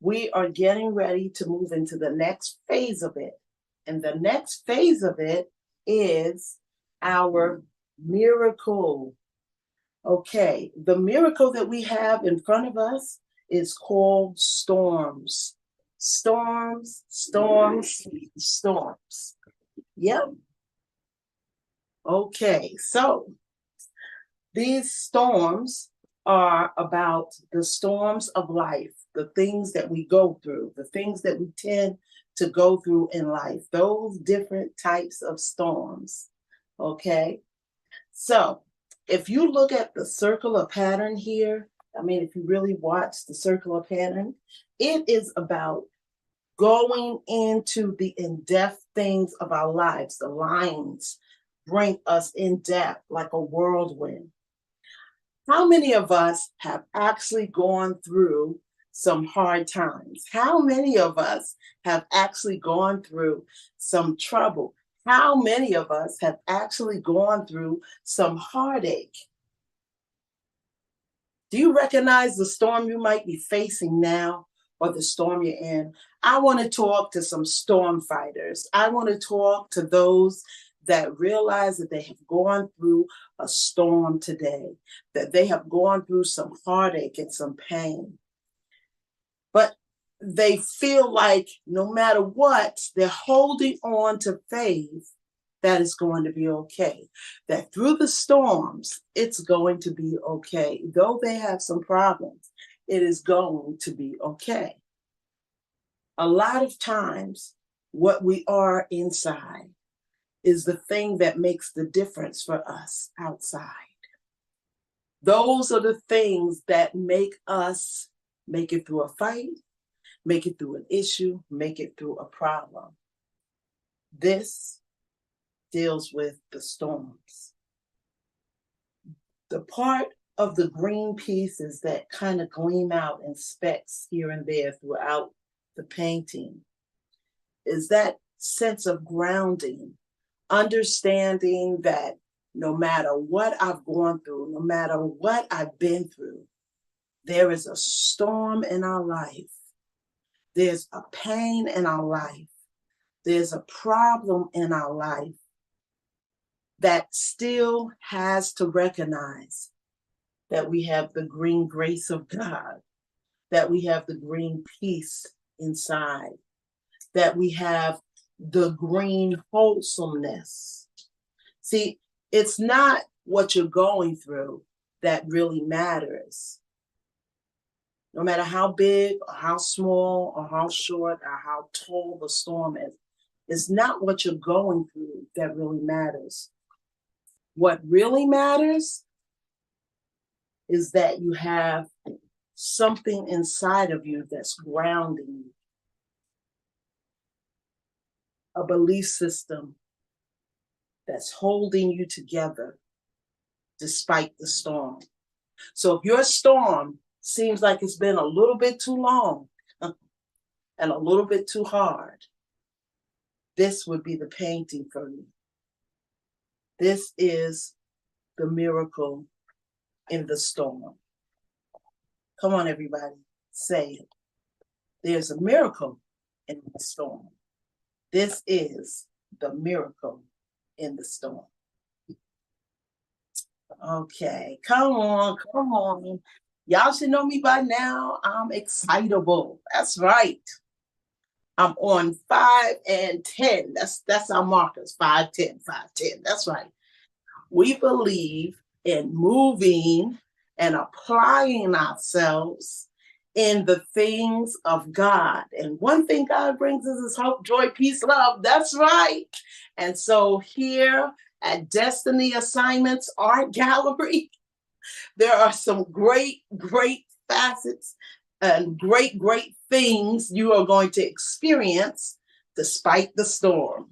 we are getting ready to move into the next phase of it. And the next phase of it is our miracle. Okay, the miracle that we have in front of us is called storms. Storms, storms, storms. Yep. Okay, so these storms are about the storms of life, the things that we go through, the things that we tend to go through in life, those different types of storms. Okay, so if you look at the circular pattern here, I mean, if you really watch the circular pattern, it is about going into the in-depth things of our lives. The lines bring us in depth like a whirlwind. How many of us have actually gone through some hard times? How many of us have actually gone through some trouble? How many of us have actually gone through some heartache? Do you recognize the storm you might be facing now or the storm you're in? I want to talk to some storm fighters. I want to talk to those that realize that they have gone through a storm today, that they have gone through some heartache and some pain. But they feel like no matter what, they're holding on to faith that it's going to be okay. That through the storms, it's going to be okay. Though they have some problems, it is going to be okay. A lot of times, what we are inside is the thing that makes the difference for us outside. Those are the things that make us make it through a fight, make it through an issue, make it through a problem. This deals with the storms. The part of the green pieces that kind of gleam out in specks here and there throughout the painting is that sense of grounding, understanding that no matter what I've gone through, no matter what I've been through, there is a storm in our life. There's a pain in our life. There's a problem in our life that still has to recognize that we have the green grace of God, that we have the green peace inside, that we have the green wholesomeness. See, it's not what you're going through that really matters. No matter how big or how small or how short or how tall the storm is, it's not what you're going through that really matters. What really matters is that you have something inside of you that's grounding you. A belief system that's holding you together despite the storm. So if your storm seems like it's been a little bit too long and a little bit too hard, this would be the painting for you. This is the miracle in the storm. Come on, everybody, say it. There's a miracle in the storm. This is the miracle in the storm. Okay, come on. Y'all should know me by now. I'm excitable. That's right. I'm on 5 and 10. That's our markers. 5, 10, 5, 10. That's right. We believe in moving and applying ourselves in the things of God. And one thing God brings us is hope, joy, peace, love. That's right. And so here at Destiny Assignments Art Gallery, there are some great facets and great things you are going to experience despite the storm.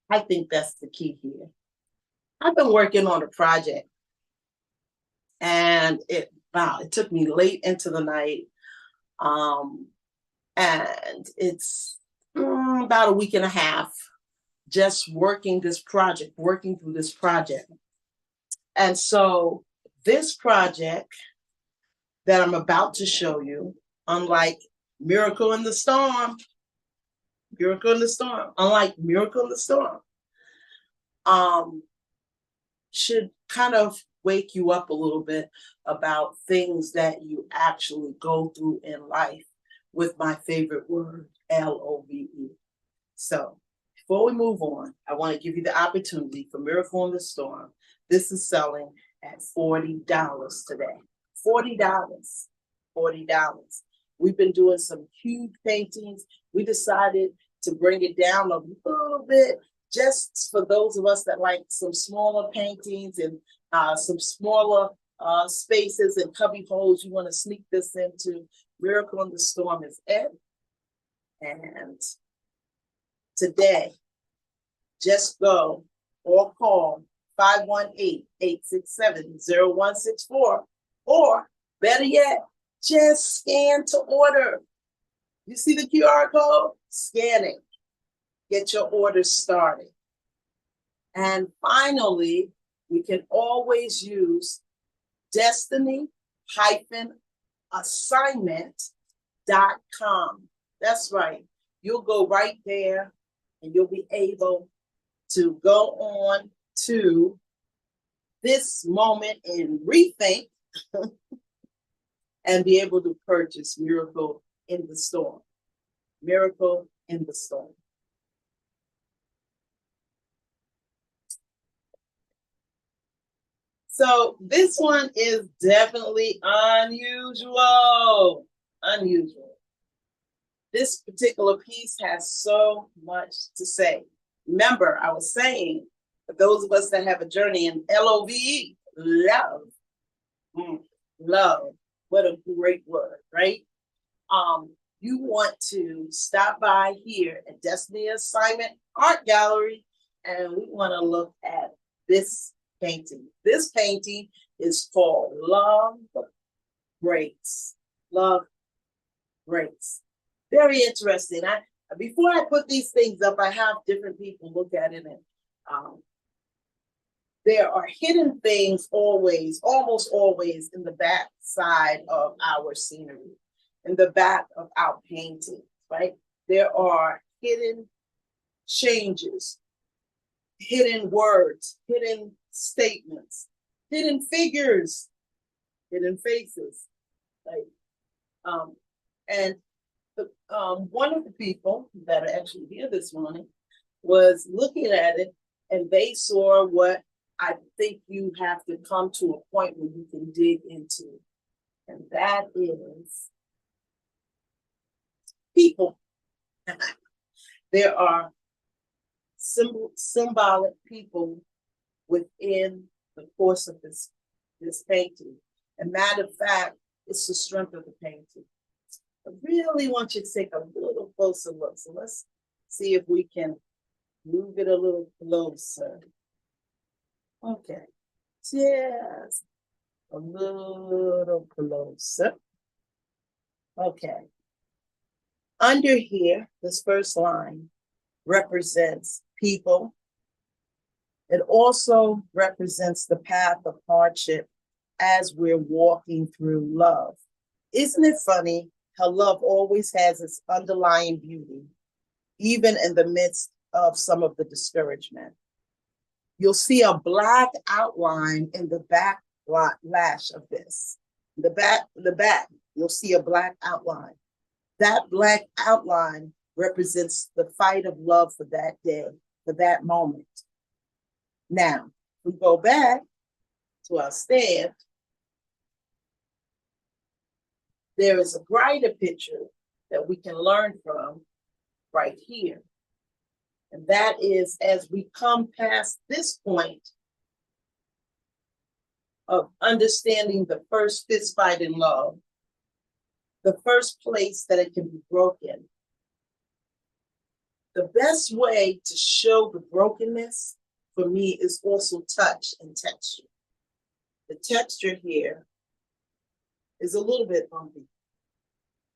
I think that's the key here. I've been working on a project, and it took me late into the night, and it's about a week and a half just working through this project. And so this project that I'm about to show you Unlike Miracle in the Storm, unlike Miracle in the Storm, should kind of wake you up a little bit about things that you actually go through in life with my favorite word, LOVE. So before we move on, I want to give you the opportunity for Miracle in the Storm. This is selling at $40 today. $40. $40. We've been doing some huge paintings. We decided to bring it down a little bit just for those of us that like some smaller paintings and some smaller spaces and cubby holes. You want to sneak this into. Miracle in the Storm is it. And today, just go or call 518-867-0164, or better yet, just scan to order. You see the QR code? Scan it. Get your order started. And finally, we can always use destiny-assignment.com. That's right. You'll go right there and you'll be able to go on to this moment in Rethink and be able to purchase Miracle in the Storm. Miracle in the Storm. So this one is definitely unusual. Unusual. This particular piece has so much to say. Remember, I was saying, for those of us that have a journey in LOVE, love. Love. What a great word, right? You want to stop by here at Destiny Assignment Art Gallery, and we want to look at this painting. This painting is called Love Breaks. Love Breaks. Very interesting. Before I put these things up, I have different people look at it, and there are hidden things almost always in the back side of our scenery, in the back of our painting, right? There are hidden changes, hidden words, hidden statements, hidden figures, hidden faces, right? And one of the people that are actually here this morning was looking at it, and they saw what I think you have to come to a point where you can dig into, and that is people. There are symbolic people within the course of this painting. And matter of fact, it's the strength of the painting. I really want you to take a little closer look. So let's see if we can move it a little closer. Okay, just a little closer. Okay. Under here, this first line represents people. It also represents the path of hardship as we're walking through love. Isn't it funny how love always has its underlying beauty, even in the midst of some of the discouragement? You'll see a black outline in the back lash of this. The back, you'll see a black outline. That black outline represents the fight of love for that day, for that moment. Now, we go back to our stand. There is a brighter picture that we can learn from right here. And that is, as we come past this point of understanding the first fist fight in love, the first place that it can be broken, the best way to show the brokenness for me is also touch and texture. The texture here is a little bit bumpy.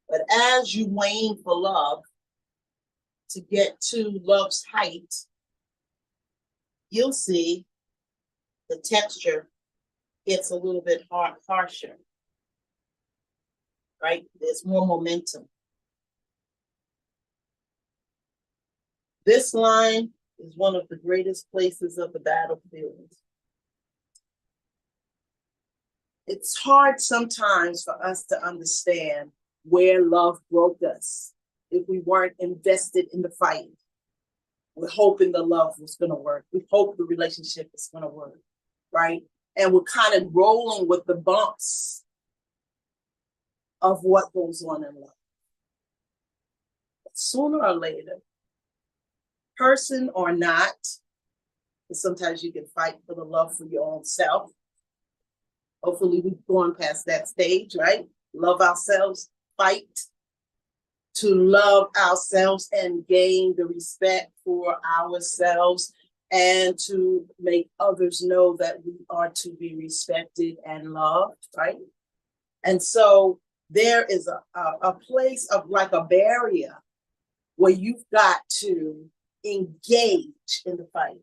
But as you wane for love to get to love's height, you'll see the texture gets a little bit harsher. right? There's more momentum. This line is one of the greatest places of the battlefield. It's hard sometimes for us to understand where love broke us if we weren't invested in the fight. We're hoping the love was going to work. We hope the relationship is going to work, right? And we're kind of rolling with the bumps of what goes on in love. But sooner or later, person or not, sometimes you can fight for the love for your own self. Hopefully we've gone past that stage, right? Love ourselves, fight to love ourselves and gain the respect for ourselves and to make others know that we are to be respected and loved, right? And so there is a place of like a barrier where you've got to engage in the fight.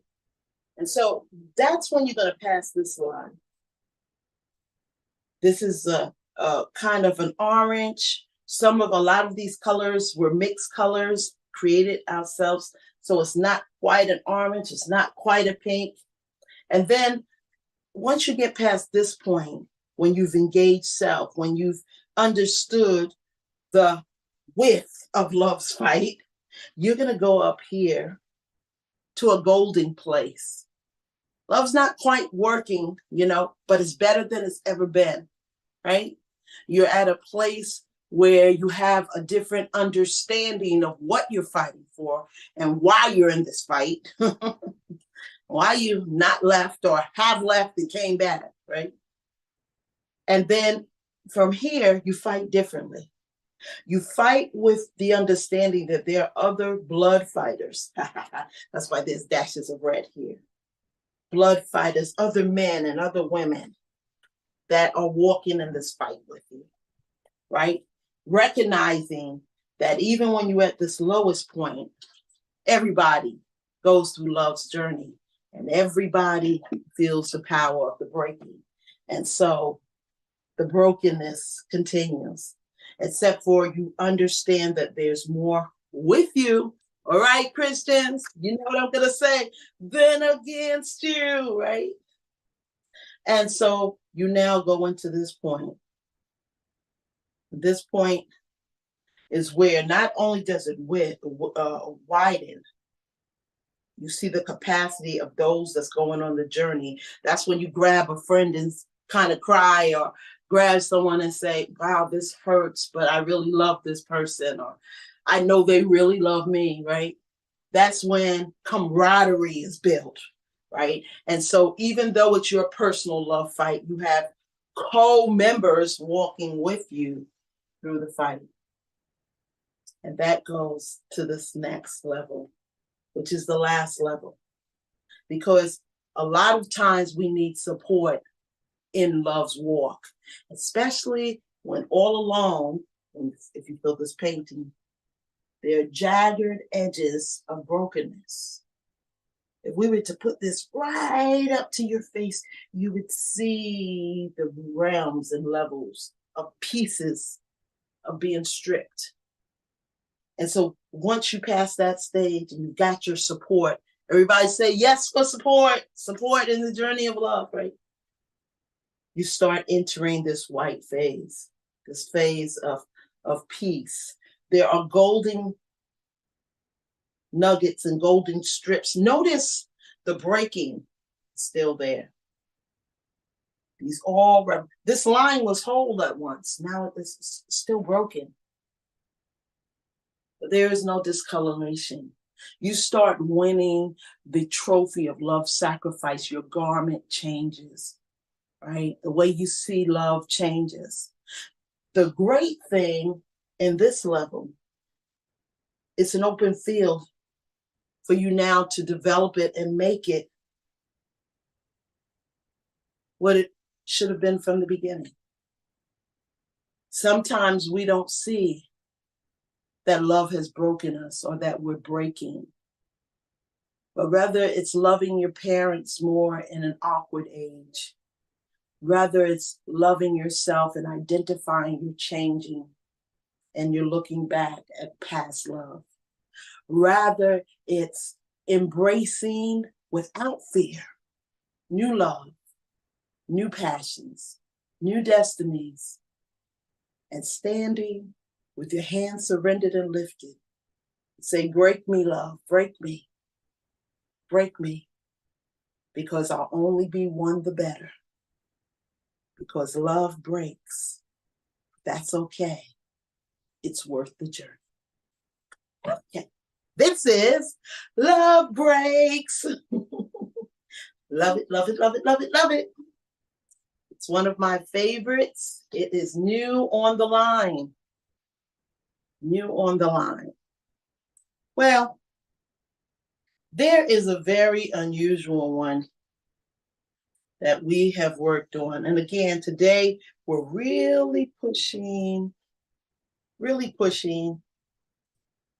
And so that's when you're going to pass this line. This is a kind of an orange. A lot of these colors were mixed colors, created ourselves. So it's not quite an orange, it's not quite a pink. And then once you get past this point, when you've engaged self, when you've understood the width of love's fight, you're going to go up here to a golden place. Love's not quite working, but it's better than it's ever been, right? You're at a place where you have a different understanding of what you're fighting for and why you're in this fight, why you not left or have left and came back, right? And then from here, you fight differently. You fight with the understanding that there are other blood fighters. That's why there's dashes of red here. Blood fighters, other men and other women that are walking in this fight with you, right? Recognizing that even when you're at this lowest point, everybody goes through love's journey and everybody feels the power of the breaking. And so the brokenness continues, except for you understand that there's more with you. All right, Christians, you know what I'm going to say, than against you, right? And so you now go into this point. This point is where not only does it widen, you see the capacity of those that's going on the journey. That's when you grab a friend and kind of cry, or grab someone and say, wow, this hurts, but I really love this person, or I know they really love me, right? That's when camaraderie is built, right? And so even though it's your personal love fight, you have co-members walking with you through the fight. And that goes to this next level, which is the last level. Because a lot of times we need support in love's walk, especially when all along, if you feel this painting, there are jagged edges of brokenness. If we were to put this right up to your face, you would see the realms and levels of pieces of being stripped. And so once you pass that stage and you've got your support, everybody say yes for support in the journey of love, right? You start entering this white phase, this phase of peace. There are golden nuggets and golden strips. Notice the breaking still there. This line was whole at once. Now it's still broken. But there is no discoloration. You start winning the trophy of love sacrifice. Your garment changes, right? The way you see love changes. The great thing in this level, it's an open field for you now to develop it and make it what it should have been from the beginning. Sometimes we don't see that love has broken us or that we're breaking, but rather it's loving your parents more in an awkward age, Rather, it's loving yourself and identifying you're changing and you're looking back at past love. Rather, it's embracing without fear new love, new passions, new destinies, and standing with your hands surrendered and lifted. Say, break me, love, break me, because I'll only be one the better. Because love breaks. That's okay. It's worth the journey. Okay. This is Love Breaks. Love it, love it, love it, love it, love it. It's one of my favorites. It is new on the line. New on the line. Well, there is a very unusual one that we have worked on. And again, today we're really pushing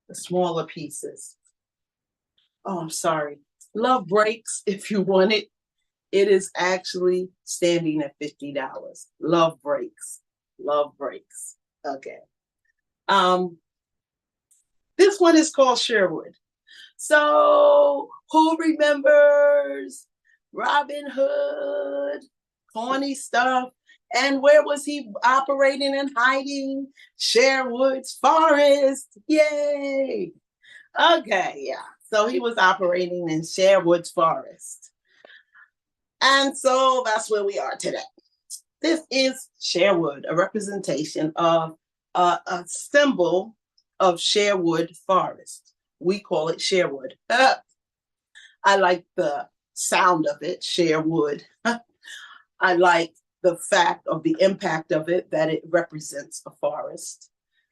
the smaller pieces. Oh, I'm sorry. Love Breaks, if you want it. It is actually standing at $50. Love Breaks. Love Breaks. Okay. This one is called Sherwood. So who remembers Robin Hood, corny stuff? And where was he operating and hiding? Sherwood's Forest. Yay. Okay, yeah. So he was operating in Sherwood's Forest. And so that's where we are today. This is Sherwood, a representation of a symbol of Sherwood Forest. We call it Sherwood. I like the sound of it, Sherwood. I like the fact of the impact of it, that it represents a forest.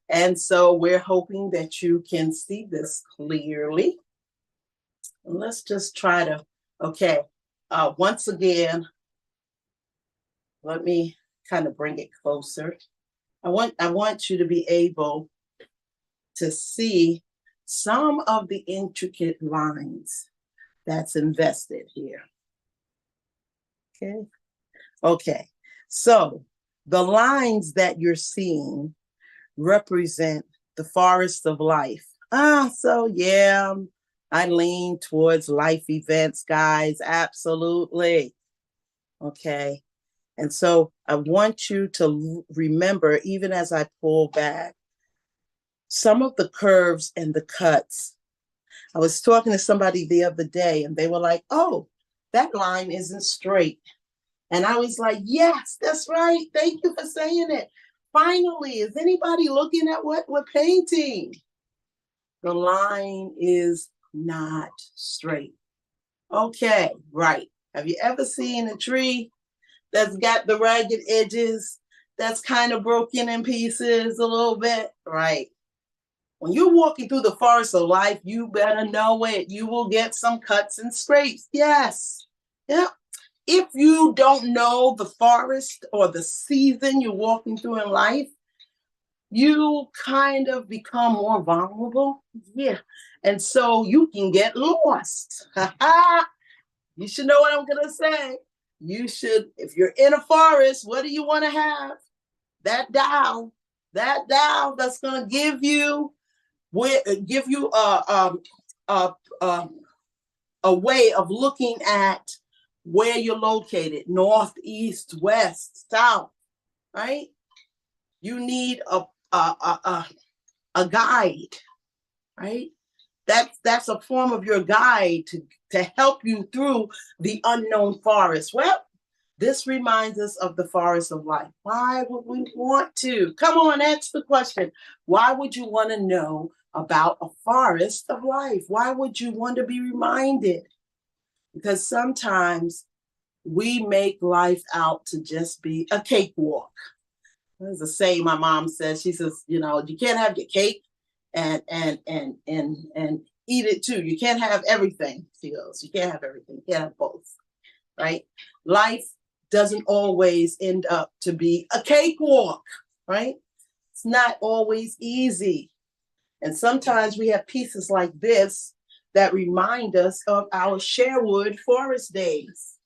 And so we're hoping that you can see this clearly. And let's just try to, okay, once again, let me kind of bring it closer. I want you to be able to see some of the intricate lines that's invested here. Okay. So the lines that you're seeing represent the forest of life. So yeah, I lean towards life events, guys. Absolutely. Okay. And so I want you to remember, even as I pull back, some of the curves and the cuts. I was talking to somebody the other day and they were like, oh, that line isn't straight. And I was like, yes, that's right. Thank you for saying it. Finally, is anybody looking at what we're painting? The line is not straight. Okay, right. Have you ever seen a tree that's got the ragged edges, that's kind of broken in pieces a little bit? Right. When you're walking through the forest of life, you better know it. You will get some cuts and scrapes. Yes. Yeah. If you don't know the forest or the season you're walking through in life, you kind of become more vulnerable. Yeah. And so you can get lost. You should know what I'm going to say. You should, if you're in a forest, what do you want to have? That dial that's going to give you a way of looking at where you're located, north, east, west, south, right? You need a guide, right? That's a form of your guide to help you through the unknown forest. Well, this reminds us of the forest of life. Why would we want to? Come on, answer the question. Why would you want to know about a forest of life? Why would you want to be reminded? Because sometimes we make life out to just be a cakewalk. There's a saying my mom says. She says, you can't have your cake and eat it too. You can't have everything. She goes, you can't have everything. You can't have both, right? Life doesn't always end up to be a cakewalk, right? It's not always easy. And sometimes we have pieces like this that remind us of our Sherwood Forest days.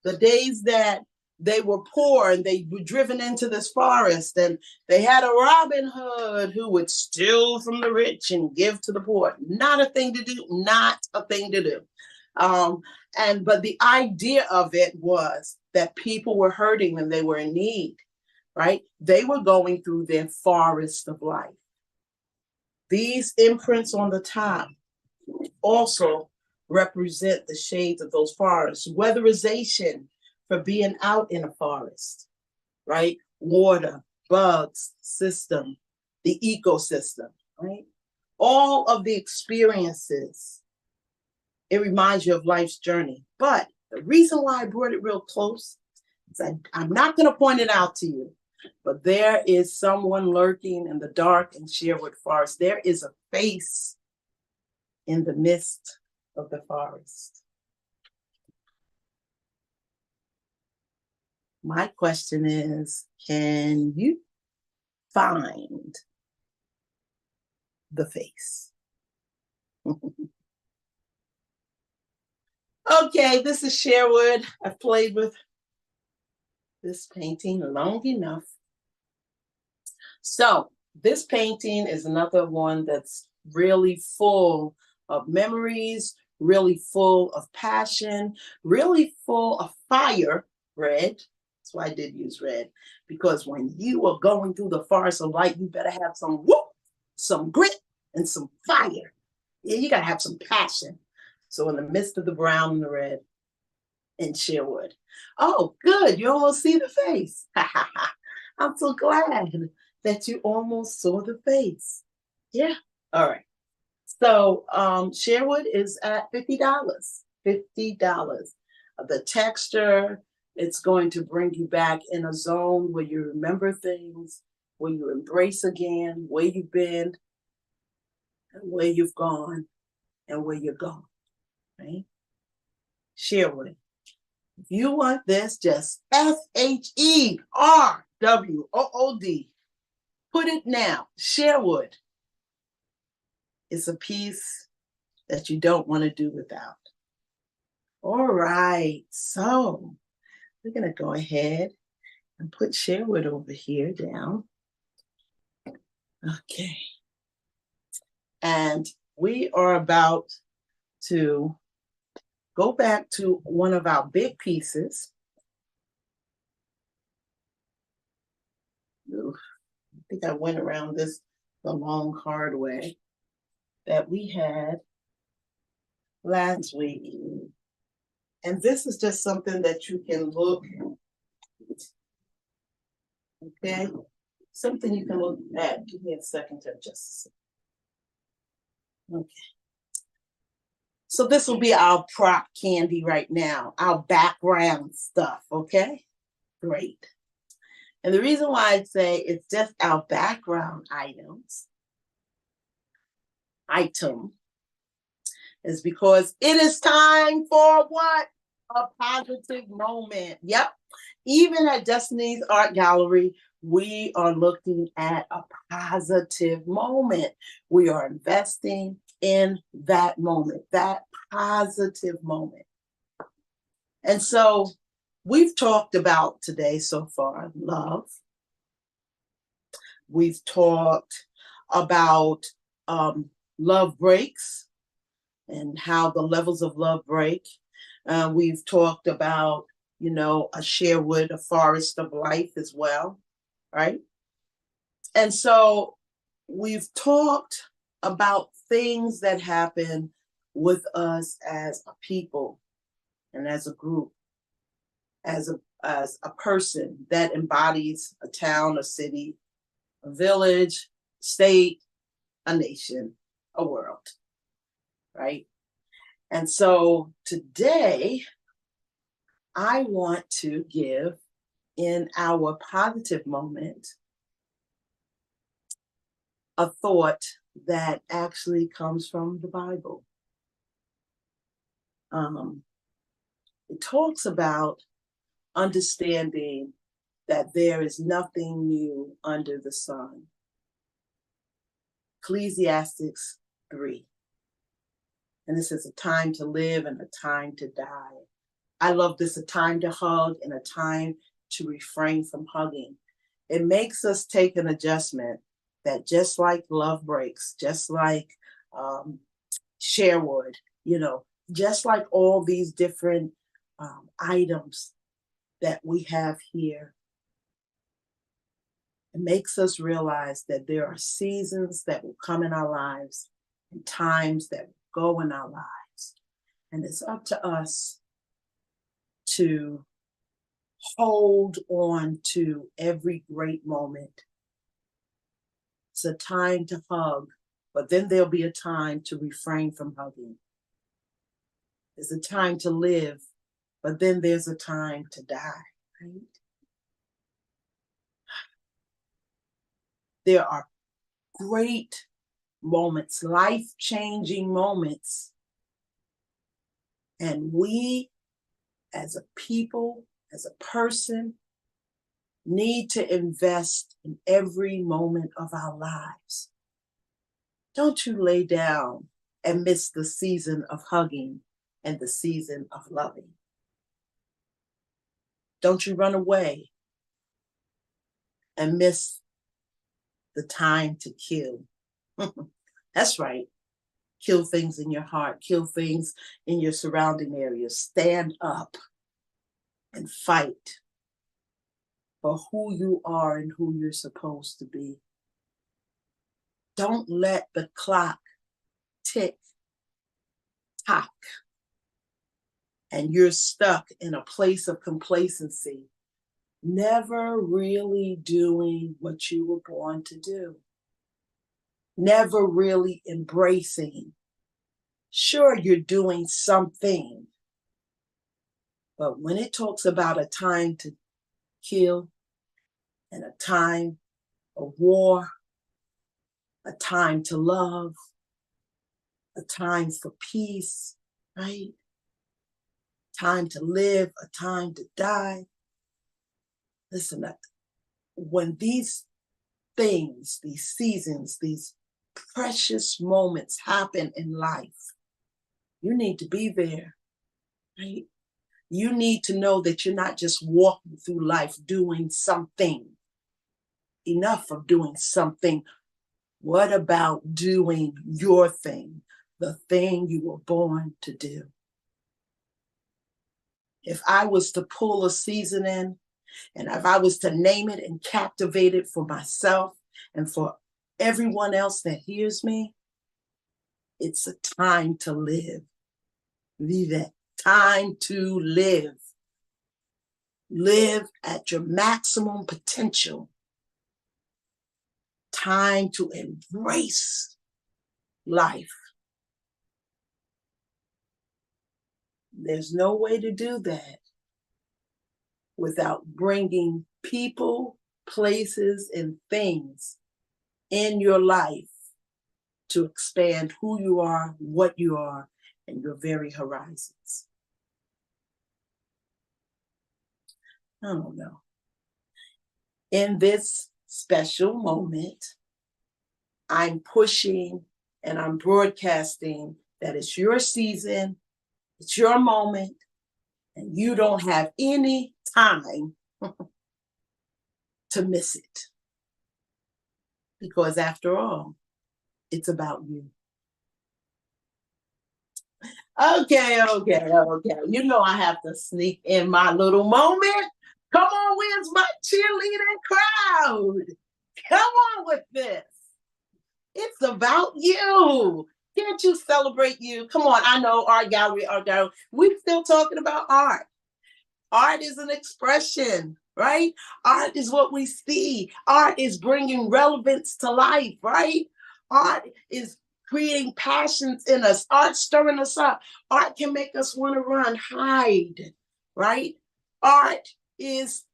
The days that they were poor and they were driven into this forest, and they had a Robin Hood who would steal from the rich and give to the poor. Not a thing to do, not a thing to do. But the idea of it was that people were hurting and they were in need, right? They were going through their forest of life. These imprints on the top also represent the shades of those forests. Weatherization for being out in a forest, right? Water, bugs, system, the ecosystem, right? All of the experiences, it reminds you of life's journey. But the reason why I brought it real close is I'm not going to point it out to you, but there is someone lurking in the dark in Sherwood Forest. There is a face in the midst of the forest. My question is, can you find the face? Okay, this is Sherwood. I've played with this painting long enough. So this painting is another one that's really full of memories, really full of passion, really full of fire. Red. That's why I did use red, because when you are going through the forest of light, you better have some whoop, some grit, and some fire. Yeah, you gotta have some passion. So in the midst of the brown and the red in Sherwood. Oh, good. You almost see the face. I'm so glad that you almost saw the face. Yeah. All right. So Sherwood is at $50. $50. The texture, it's going to bring you back in a zone where you remember things, where you embrace again, where you've been, and where you've gone, and where you're going, right? Sherwood. If you want this, just SHERWOOD. Put it now. Sherwood is a piece that you don't want to do without. All right, so we're going to go ahead and put Sherwood over here down. Okay. And we are about to go back to one of our big pieces. Ooh, I think I went around this the long, hard way that we had last week. And this is just something that you can look, okay? Something you can look at. Give me a second to adjust. Okay. So this will be our prop candy right now, our background stuff, okay? Great. And the reason why I say it's just our background item is because it is time for what? A positive moment. Yep. Even at Destiny's Art Gallery, we are looking at a positive moment. We are investing in that moment, that positive moment. And so we've talked about today so far love. We've talked about love breaks and how the levels of love break. We've talked about, a Sherwood, a forest of life as well, right? And so we've talked about things that happen with us as a people and as a group, as a person that embodies a town, a city, a village, state, a nation, a world, right? And so today, I want to give, in our positive moment, a thought that actually comes from the Bible. It talks about understanding that there is nothing new under the sun. Ecclesiastes 3. And this is a time to live and a time to die. I love this, a time to hug and a time to refrain from hugging. It makes us take an adjustment that just like love breaks, just like um, Sharewood, just like all these different items that we have here, it makes us realize that there are seasons that will come in our lives and times that will go in our lives. And it's up to us to hold on to every great moment. It's a time to hug, but then there'll be a time to refrain from hugging. There's a time to live, but then there's a time to die, right? There are great moments, life-changing moments. And we, as a people, as a person, need to invest in every moment of our lives. Don't you lay down and miss the season of hugging and the season of loving. Don't you run away and miss the time to kill. That's right. Kill things in your heart, kill things in your surrounding areas. Stand up and fight for who you are and who you're supposed to be. Don't let the clock tick tock and you're stuck in a place of complacency, never really doing what you were born to do, never really embracing. Sure, you're doing something, but when it talks about a time to kill and a time of war, a time to love, a time for peace, right? Time to live, a time to die. Listen, when these things, these seasons, these precious moments happen in life, you need to be there, right? You need to know that you're not just walking through life doing something. Enough of doing something. What about doing your thing, the thing you were born to do? If I was to pull a season in, and if I was to name it and captivate it for myself and for everyone else that hears me, it's a time to live. Vive. Time to live. Live at your maximum potential. Time to embrace life. There's no way to do that without bringing people, places, and things in your life to expand who you are, what you are, and your very horizons. I don't know. In this special moment, I'm pushing and I'm broadcasting that it's your season, it's your moment, and you don't have any time to miss it. Because after all, it's about you. Okay. You know I have to sneak in my little moment. Come on, where's my cheerleading crowd? Come on with this. It's about you. Can't you celebrate you? Come on, I know art gallery. We're still talking about art. Art is an expression, right? Art is what we see. Art is bringing relevance to life, right? Art is creating passions in us. Art stirring us up. Art can make us want to run, hide, right? Art is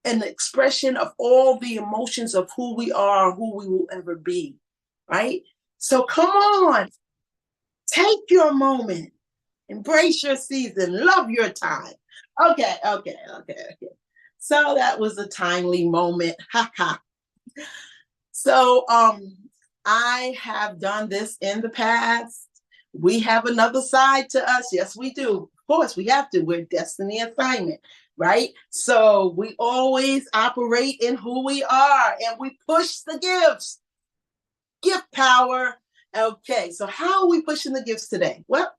an expression of all the emotions of who we are, who we will ever be, right? So come on, take your moment, embrace your season, love your time. Okay. So that was a timely moment. So I have done this in the past. We have another side to us. Yes, we do. Of course, we have to. We're destiny assignment. right? So we always operate in who we are and we push the gifts, gift power. Okay, so how are we pushing the gifts today? Well,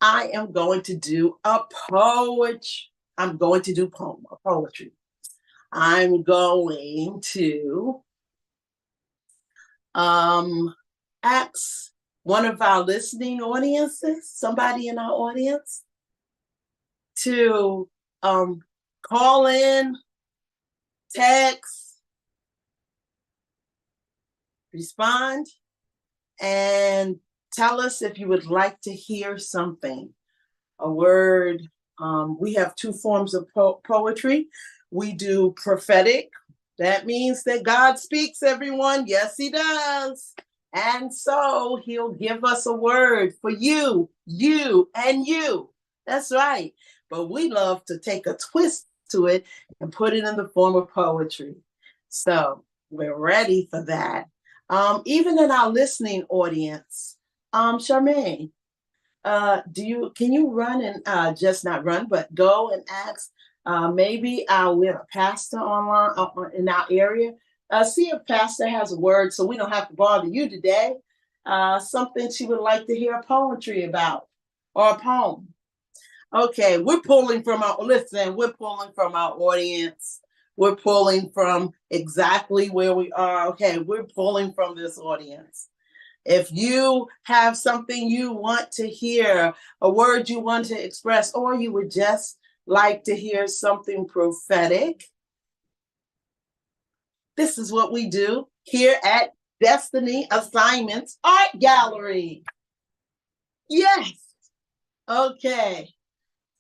I am going to do a poetry. I'm going to do poetry. I'm going to ask one of our listening audiences, somebody in our audience, to call in, text, respond, and tell us if you would like to hear something, a word. We have two forms of poetry. We do prophetic. That means that God speaks, everyone. Yes, he does. And so he'll give us a word for you, and you. That's right. But we love to take a twist to it and put it in the form of poetry. So we're ready for that. Even in our listening audience, Charmaine, can you run and just not run, but go and ask maybe we have a pastor online in our area. See if pastor has a word so we don't have to bother you today. Something she would like to hear poetry about or a poem. Okay, we're pulling from our audience. We're pulling from exactly where we are. Okay, we're pulling from this audience. If you have something you want to hear, a word you want to express, or you would just like to hear something prophetic, this is what we do here at Destiny Assignments Art Gallery. Yes. Okay.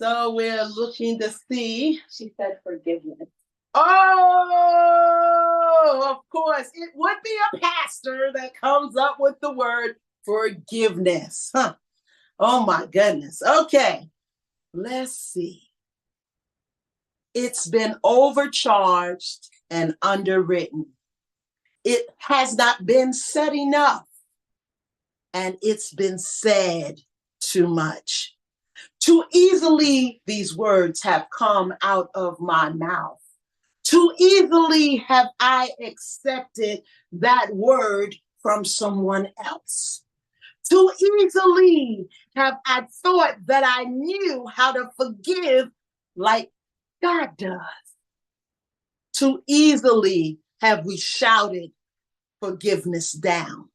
So we're looking to see. She said forgiveness. Oh, of course. It would be a pastor that comes up with the word forgiveness. Huh. Oh, my goodness. Okay. Let's see. It's been overcharged and underwritten. It has not been said enough. And it's been said too much. Too easily, these words have come out of my mouth. Too easily have I accepted that word from someone else. Too easily have I thought that I knew how to forgive like God does. Too easily have we shouted forgiveness down.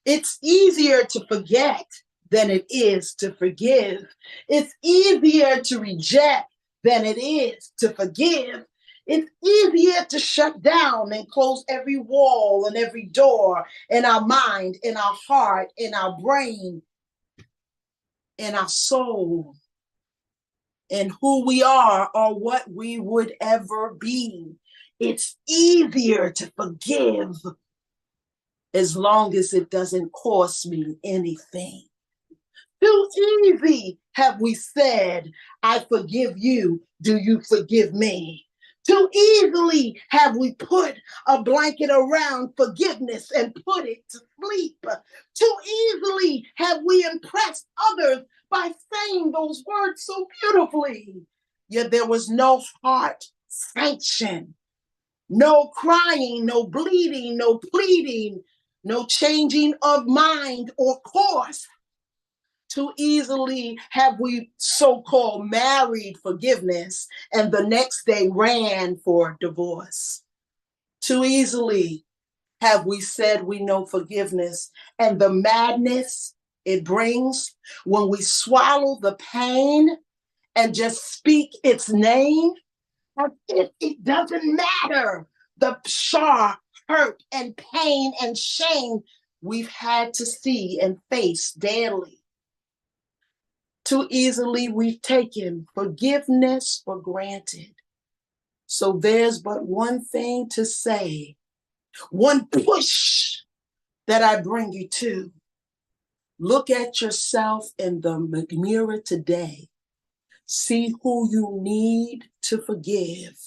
It's easier to forget than it is to forgive. It's easier to reject than it is to forgive. It's easier to shut down and close every wall and every door in our mind, in our heart, in our brain, in our soul, in who we are or what we would ever be. It's easier to forgive as long as it doesn't cost me anything. Too easy have we said, I forgive you, do you forgive me? Too easily have we put a blanket around forgiveness and put it to sleep. Too easily have we impressed others by saying those words so beautifully. Yet there was no heart sanction, no crying, no bleeding, no pleading, no changing of mind or course. Too easily have we so-called married forgiveness and the next day ran for divorce. Too easily have we said we know forgiveness and the madness it brings when we swallow the pain and just speak its name as if it doesn't matter. The sharp hurt and pain and shame we've had to see and face daily. Too easily we've taken forgiveness for granted. So there's but one thing to say, one push that I bring you to. Look at yourself in the mirror today. See who you need to forgive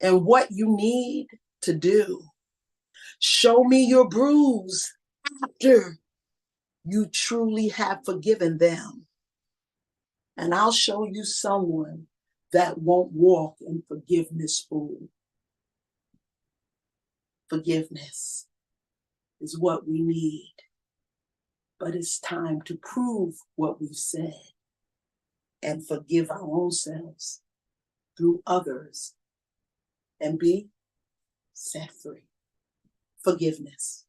and what you need to do. Show me your bruise after you truly have forgiven them. And I'll show you someone that won't walk in forgiveness full. Forgiveness is what we need, but it's time to prove what we've said and forgive our own selves through others and be set free. Forgiveness.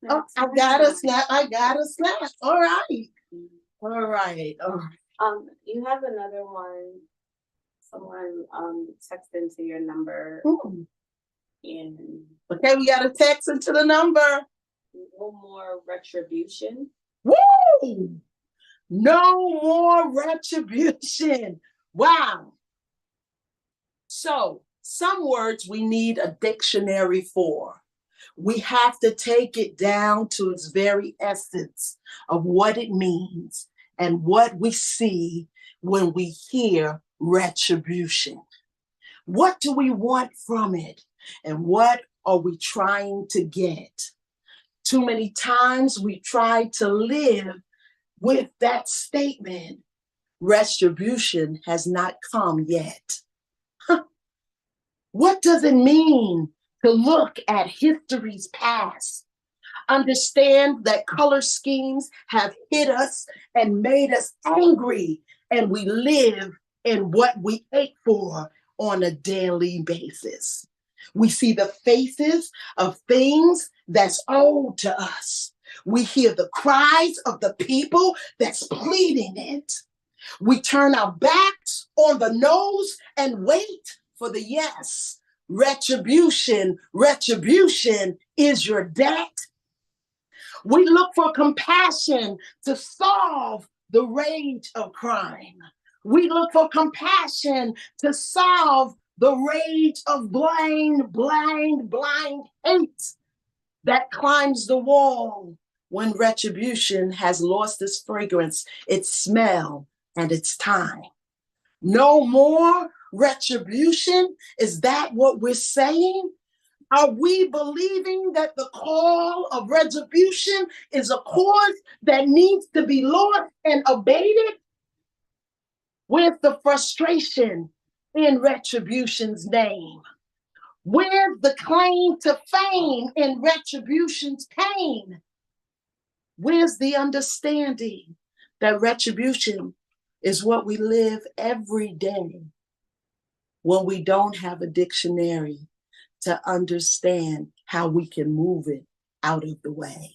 Oh, I got a snap. All right. All right. You have another one. Someone texted into your number. And okay, we got to text into the number. No more retribution. Woo! No more retribution. Wow. So some words we need a dictionary for. We have to take it down to its very essence of what it means and what we see when we hear retribution. What do we want from it? And what are we trying to get? Too many times we try to live with that statement, retribution has not come yet. What does it mean to look at history's past? Understand that color schemes have hit us and made us angry, and we live in what we ache for on a daily basis. We see the faces of things that's owed to us. We hear the cries of the people that's pleading it. We turn our backs on the no's and wait for the yes. Retribution is your debt. We look for compassion to solve the rage of crime. We look for compassion to solve the rage of blind hate that climbs the wall when retribution has lost its fragrance, its smell, and its time. No more retribution? Is that what we're saying? Are we believing that the call of retribution is a cause that needs to be lost and abated? Where's the frustration in retribution's name? Where's the claim to fame in retribution's pain? Where's the understanding that retribution is what we live every day when we don't have a dictionary to understand how we can move it out of the way?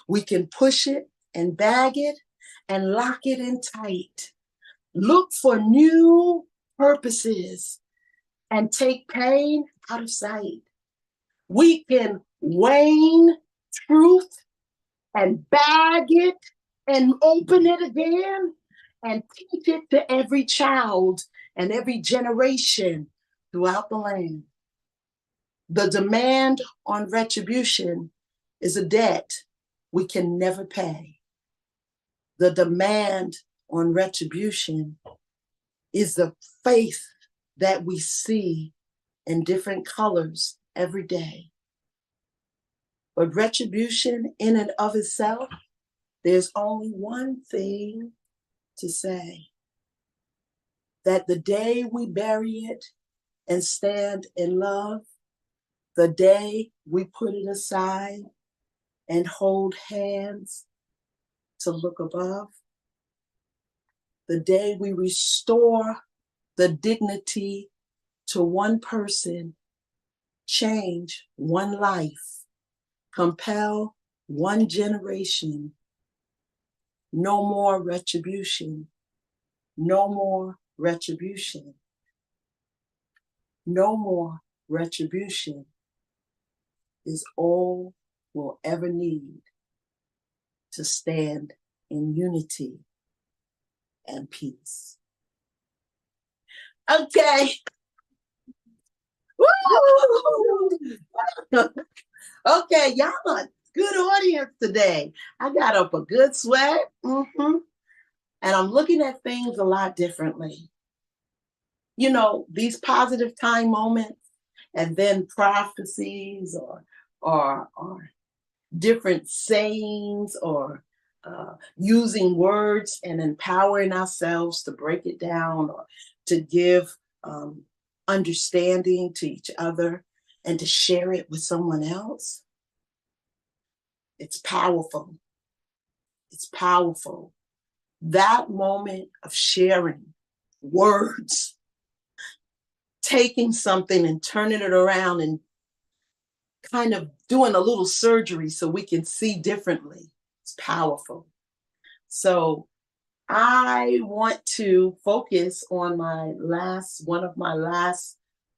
We can push it and bag it and lock it in tight. Look for new purposes and take pain out of sight. We can wane truth and bag it and open it again and teach it to every child and every generation throughout the land. The demand on retribution is a debt we can never pay. The demand on retribution is the faith that we see in different colors every day. But retribution in and of itself, there's only one thing to say, that the day we bury it and stand in love, the day we put it aside and hold hands to look above, the day we restore the dignity to one person, change one life, compel one generation, no more retribution, no more retribution, no more retribution is all we'll ever need to stand in unity and peace. Okay. Woo! Okay, y'all are good audience today. I got up a good sweat. And I'm looking at things a lot differently. You know, these positive time moments and then prophecies or different sayings or using words and empowering ourselves to break it down or to give understanding to each other and to share it with someone else. It's powerful. It's powerful. That moment of sharing words, taking something and turning it around and kind of doing a little surgery so we can see differently. It's powerful. So I want to focus on one of my last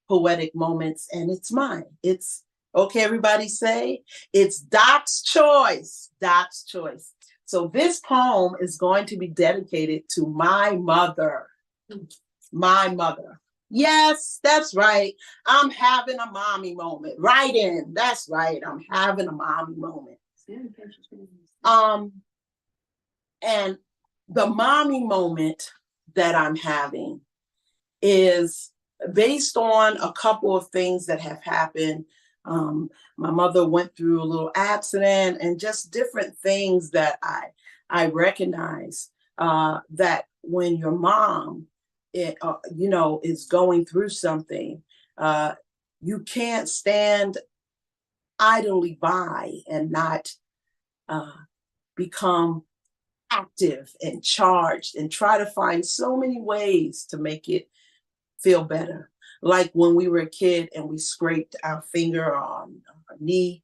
poetic moments, and it's mine. It's okay, everybody say, it's Doc's choice. Doc's choice. So this poem is going to be dedicated to my mother. My mother. Yes, that's right. I'm having a mommy moment. Right in. That's right. I'm having a mommy moment. And the mommy moment that I'm having is based on a couple of things that have happened. My mother went through a little accident and just different things that I recognize that when your mom is going through something, you can't stand idly by and not become active and charged and try to find so many ways to make it feel better. Like when we were a kid and we scraped our finger on our knee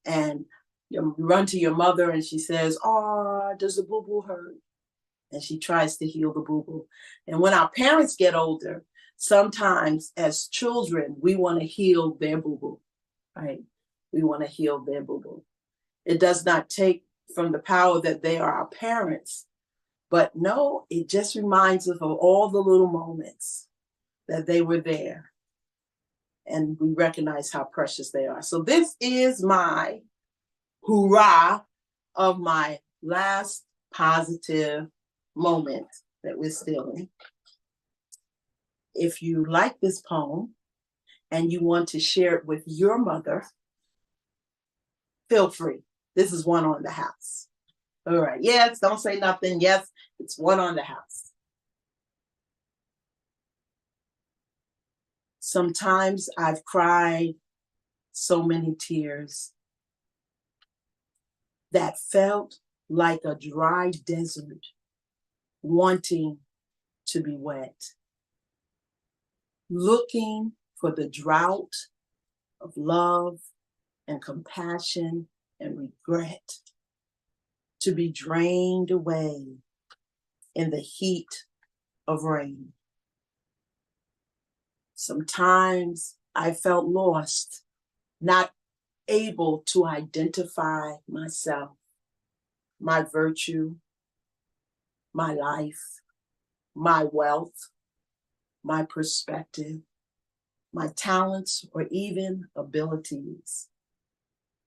and you run to your mother and she says, "Oh, does the boo-boo hurt?" And she tries to heal the boo-boo. And when our parents get older, sometimes as children, we want to heal their boo-boo, right? We want to heal their boo-boo. It does not take from the power that they are our parents, but no, it just reminds us of all the little moments that they were there. And we recognize how precious they are. So this is my hurrah of my last positive moment that we're still in. If you like this poem and you want to share it with your mother, feel free. This is one on the house. All right. Yes, don't say nothing. Yes, it's one on the house. Sometimes I've cried so many tears that felt like a dry desert wanting to be wet, looking for the drought of love and compassion and regret to be drained away in the heat of rain. Sometimes I felt lost, not able to identify myself, my virtue, my life, my wealth, my perspective, my talents, or even abilities.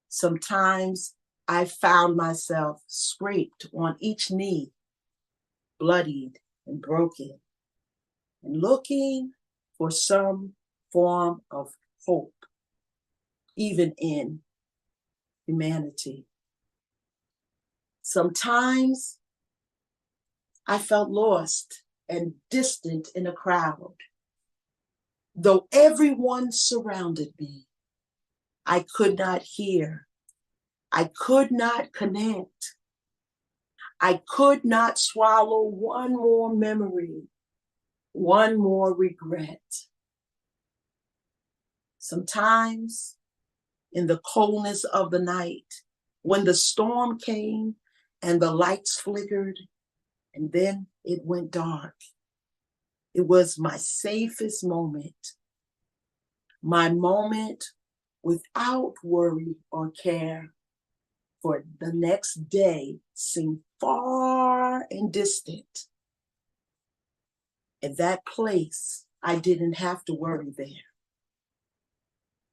Sometimes I found myself scraped on each knee, bloodied and broken, and looking for some form of hope, even in humanity. Sometimes I felt lost and distant in a crowd. Though everyone surrounded me, I could not hear. I could not connect. I could not swallow one more memory, one more regret. Sometimes in the coldness of the night, when the storm came and the lights flickered and then it went dark, it was my safest moment, my moment without worry or care, for the next day seemed far and distant. At that place, I didn't have to worry there.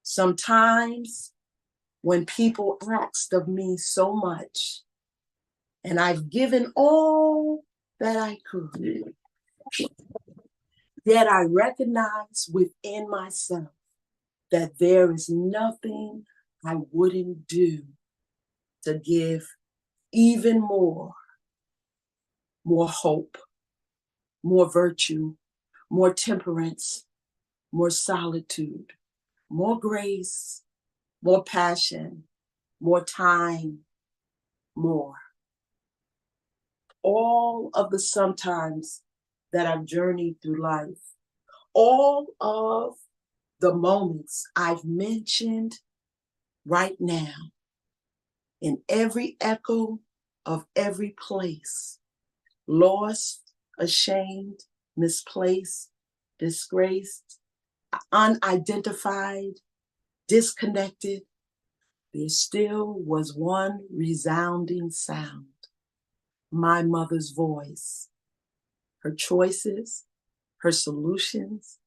Sometimes when people asked of me so much, and I've given all that I could, yet I recognize within myself that there is nothing I wouldn't do to give even more hope, more virtue, more temperance, more solitude, more grace, more passion, more time, more. All of the sometimes that I've journeyed through life, all of the moments I've mentioned right now, in every echo of every place, lost, ashamed, misplaced, disgraced, unidentified, disconnected, there still was one resounding sound, my mother's voice, her choices, her solutions,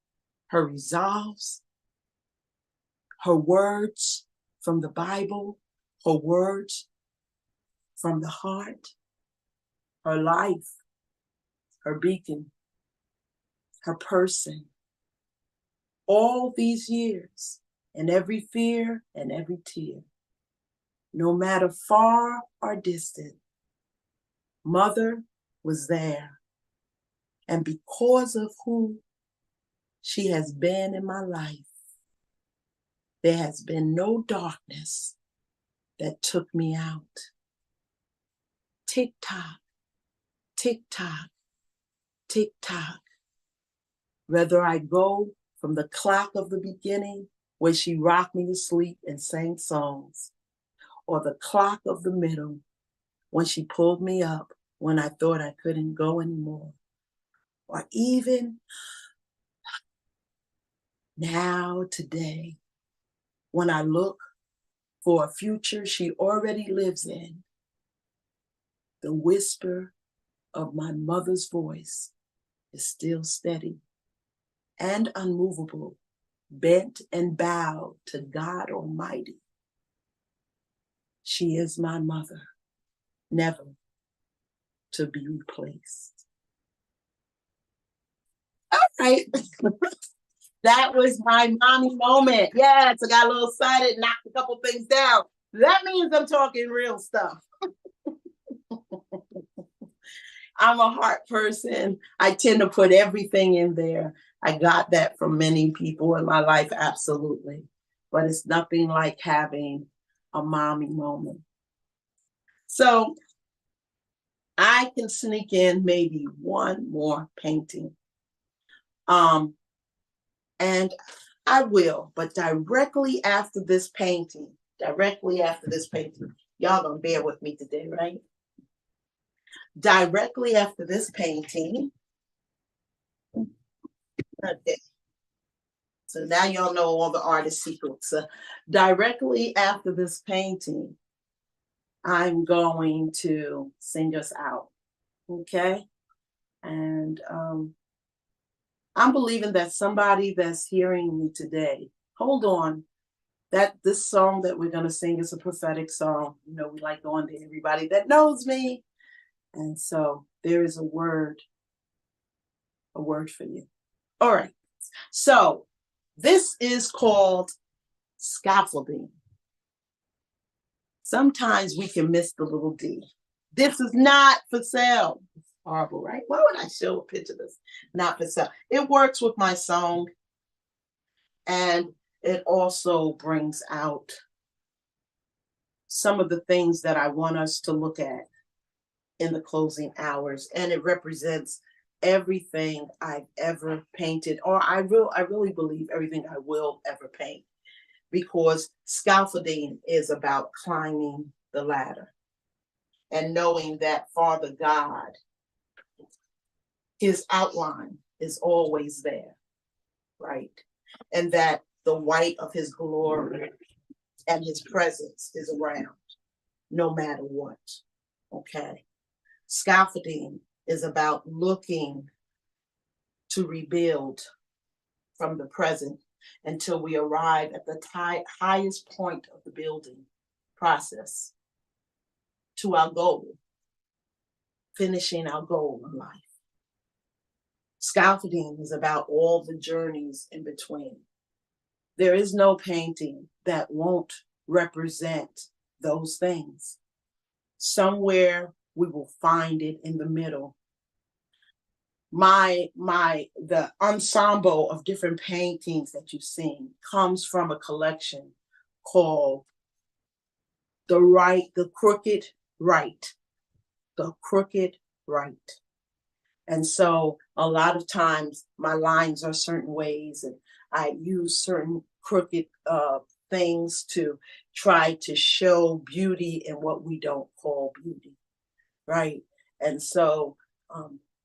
her resolves, her words from the Bible, her words from the heart, her life, her beacon, her person. All these years, and every fear and every tear, no matter far or distant, Mother was there. And because of who she has been in my life, there has been no darkness that took me out. Tick tock, tick tock, tick tock. Whether I go from the clock of the beginning, where she rocked me to sleep and sang songs, or the clock of the middle, when she pulled me up when I thought I couldn't go anymore, or even now today, when I look for a future she already lives in, the whisper of my mother's voice is still steady and unmovable, bent and bowed to God Almighty. She is my mother, never to be replaced. All right. That was my mommy moment. Yes, I got a little excited, knocked a couple things down. That means I'm talking real stuff. I'm a heart person. I tend to put everything in there. I got that from many people in my life, absolutely. But it's nothing like having a mommy moment. So I can sneak in maybe one more painting. And I will, but directly after this painting, y'all gonna bear with me today, right? Directly after this painting, okay. So now y'all know all the artist secrets. Directly after this painting, I'm going to sing us out, okay? And I'm believing that somebody that's hearing me today, hold on, that this song that we're going to sing is a prophetic song. You know, we like going to everybody that knows me. And so there is a word for you. All right. So this is called scaffolding. Sometimes we can miss the little D. This is not for sale. It's horrible, right? Why would I show a picture of this? Not for sale. It works with my song. And it also brings out some of the things that I want us to look at in the closing hours. And it represents everything I've ever painted, or I really believe everything I will ever paint, because scaffolding is about climbing the ladder and knowing that Father God, his outline is always there, right? And that the white of his glory and his presence is around no matter what, okay? Scaffolding is about looking to rebuild from the present until we arrive at the highest point of the building process to our goal, finishing our goal in life. Scaffolding is about all the journeys in between. There is no painting that won't represent those things. Somewhere we will find it in the middle. The ensemble of different paintings that you've seen comes from a collection called the crooked right. The crooked right. And so a lot of times my lines are certain ways, and I use certain crooked things to try to show beauty in what we don't call beauty, right? And so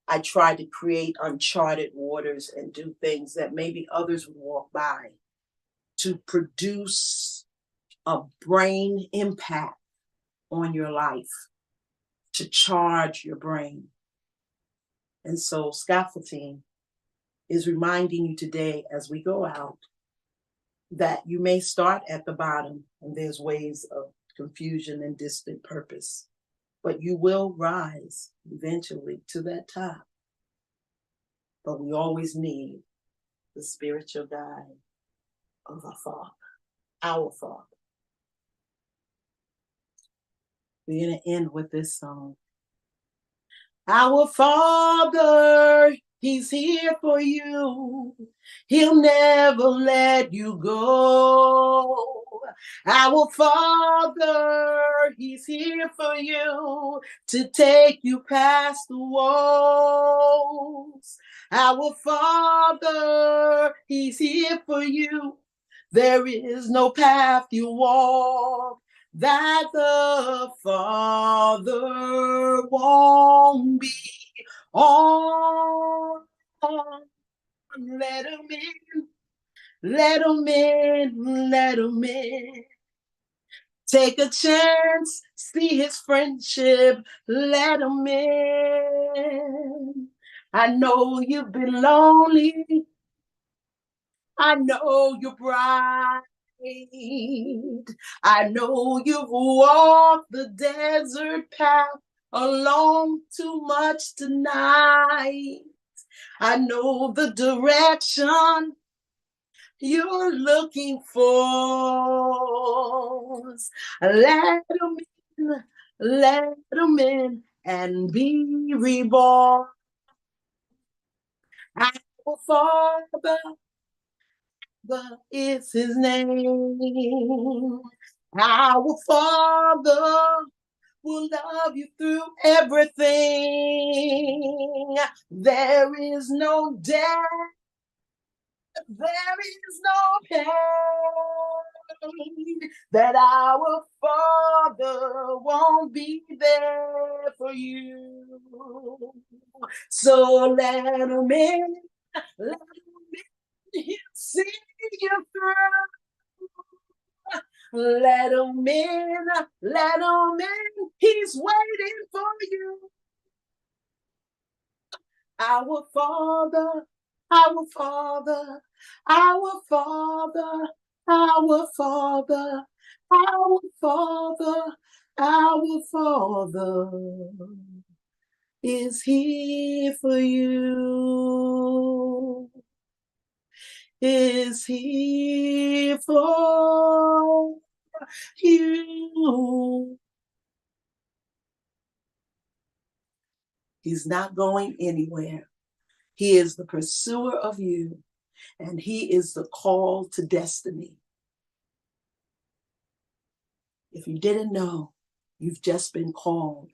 I try to create uncharted waters and do things that maybe others would walk by to produce a brain impact on your life, to charge your brain. And so scaffolding is reminding you today as we go out that you may start at the bottom and there's ways of confusion and distant purpose, but you will rise eventually to that top. But we always need the spiritual guide of our Father, our Father. We're going to end with this song. Our Father, He's here for you. He'll never let you go. Our Father, He's here for you to take you past the walls. Our Father, He's here for you. There is no path you walk that the Father won't be on. Let him in, let him in, let him in. Take a chance, see his friendship, let him in. I know you've been lonely, I know you're bright. I know you've walked the desert path alone too much tonight. I know the direction you're looking for. Let them in, let them in and be reborn. Our Father is his name. Our Father will love you through everything. There is no death, there is no pain that our Father won't be there for you. So let him in, let him in, he'll see you through. Let him in, let him in, he's waiting for you. Our Father, our Father, our Father, our Father, our Father, our Father is here for you. Is here for you. He's not going anywhere. He is the pursuer of you, and he is the call to destiny. If you didn't know, you've just been called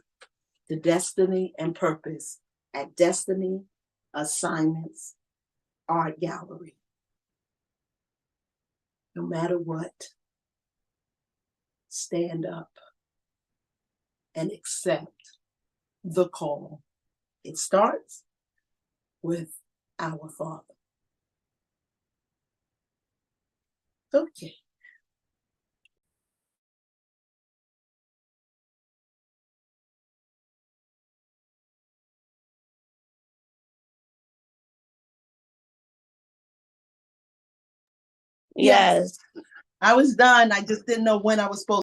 to destiny and purpose at Destiny Assignments Art Gallery. No matter what, stand up and accept the call. It starts with our Father. Okay. Yes. I was done. I just didn't know when I was supposed